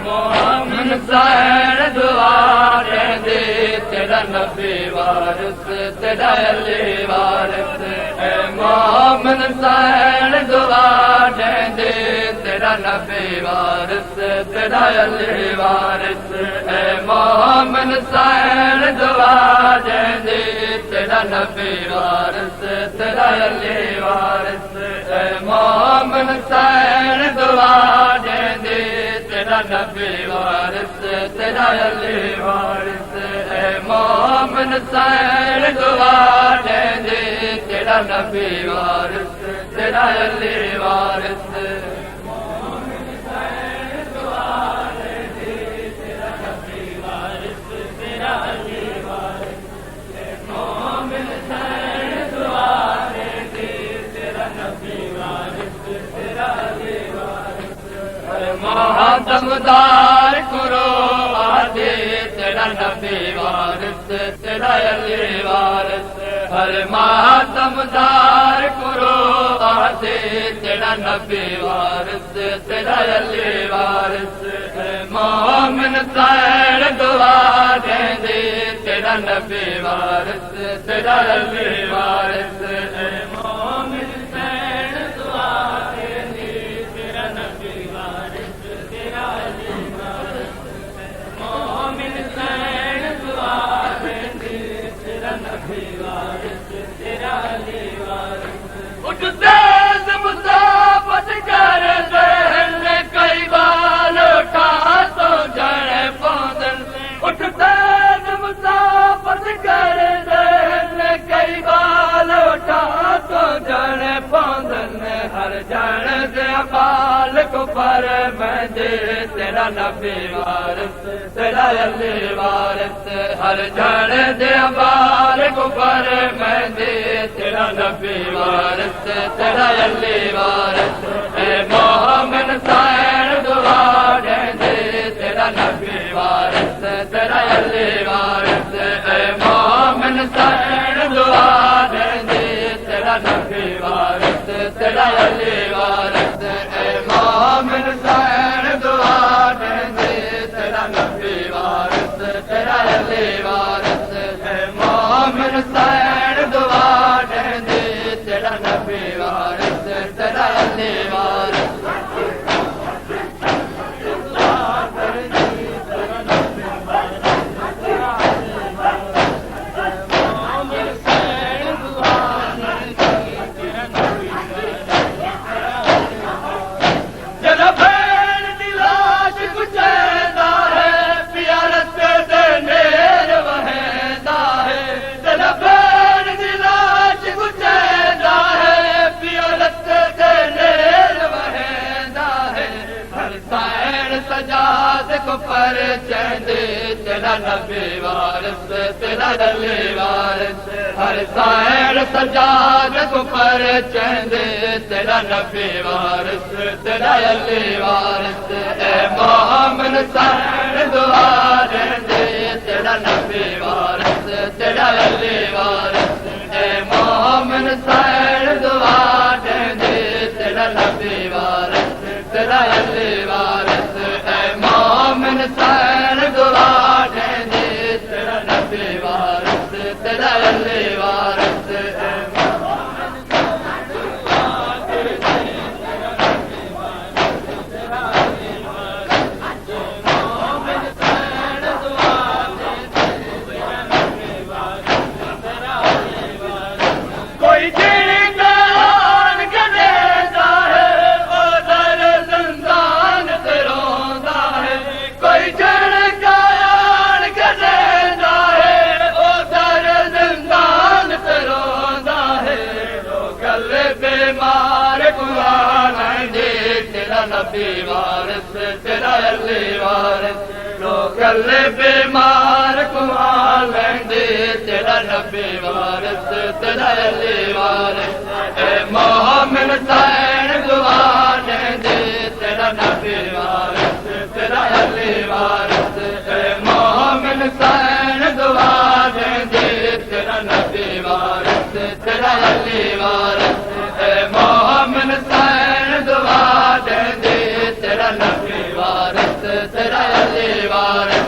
Mohammad San दुआ दे तेरा नबी वारिस तेरा अली वारिस मोहम्मद सैन दुआ दे तेरा नबी वारिस तेरा अली वारिस मोहम्मद सैन दुआ दे तेरा नबी वारिस तेरा अली वारिस मोहम्मद सैन दुआ दे तेरा नबी वारिस तेरा अली वारिस मोहम्मद सैन दुआ दे तेरा नबी वारिस तेरा अली वारिस दमदार करो आदे तेरा नबी वारिस तेरा अली वारिस हर दमदार करो आदे तेरा नबी वारिस तेरा अली वारिस मोहम्मद सैन दुआ दे तेरा नबी वारिस तेरा अली वारिस मोहम्मद सैन दुआ दे तेरा नबी वारिस तेरा अली वारिस मोहम्मद सैन दुआ दे तेरा नबी वारिस तेरा अली वारिस उठ तेज मुसाफत कर दहन कई बाल उठा तो जाने पौधन उठ तेज मुसाफत कर दहन कई बाल उठा तो जाने पौधन हर जान दे बाल को पर मैं दे तेरा नबी वारिस तेरा अली वारिस हर जान दे बाल को पर मैं दे तेरा नबी वारिस तेरा अली वारिस मोहम्मद सैन दुआ दे तेरा नबी वारिस तेरा अली वारिस मोहम्मद सैन दुआ दे तेरा नबी वारिस तेरा अली वारिस मोहम्मद सैन दुआ दे तेरा नबी वारिस तेरा अली वारिस मोहम्मद सैन दुआ दे तेरा नबी वारिस तेरा अली वारिस पर चंदे तेरा नबी वारिस तेरा अली वारिस हर सैन सजाद को पर चंदे तेरा नबी वारिस तेरा अली वारिस मोहम्मद सैन दुआ दे तेरा नबी वारिस तेरा अली वारिस मोहम्मद सैन दुआ दे तेरा नबी वारिस तेरा अली वारिस मोहम्मद सैन दुआ दे तेरा नबी वारिस तेरा अली वारिस नबी वारिस तेरा अली वारिस लोकल बीमार कुआ लेंदे तेरा नबी वारिस तेरा अली वारिस मोहम्मद सैन दुआ दे तेरा नबी वारिस तेरा अली वारिस मोहम्मद सैन दुआ दे तेरा नबी वारिस तेरा अली वारिस मोहम्मद सैन दुआ दे तेरा नबी वारिस तेरा अली वारिस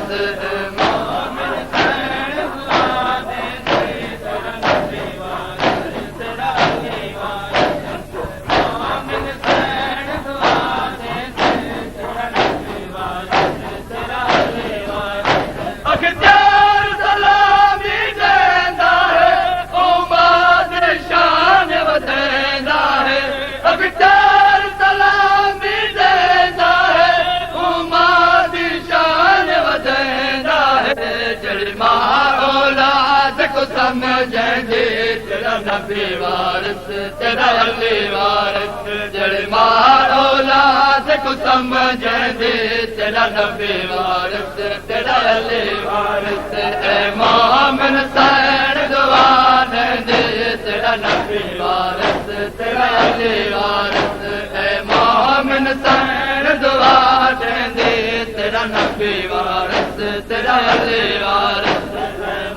समझेंगे तेरा नबी वारिस तेरा अली वारिस जड़े मां औलाद को समझेंगे तेरा नबी वारिस तेरा अली वारिस ए मोमिन सैन दुआ दे तेरा नबी वारिस तेरा अली वारिस ए मोमिन सैन दुआ दे तेरा नबी वारिस तेरा अली वारिस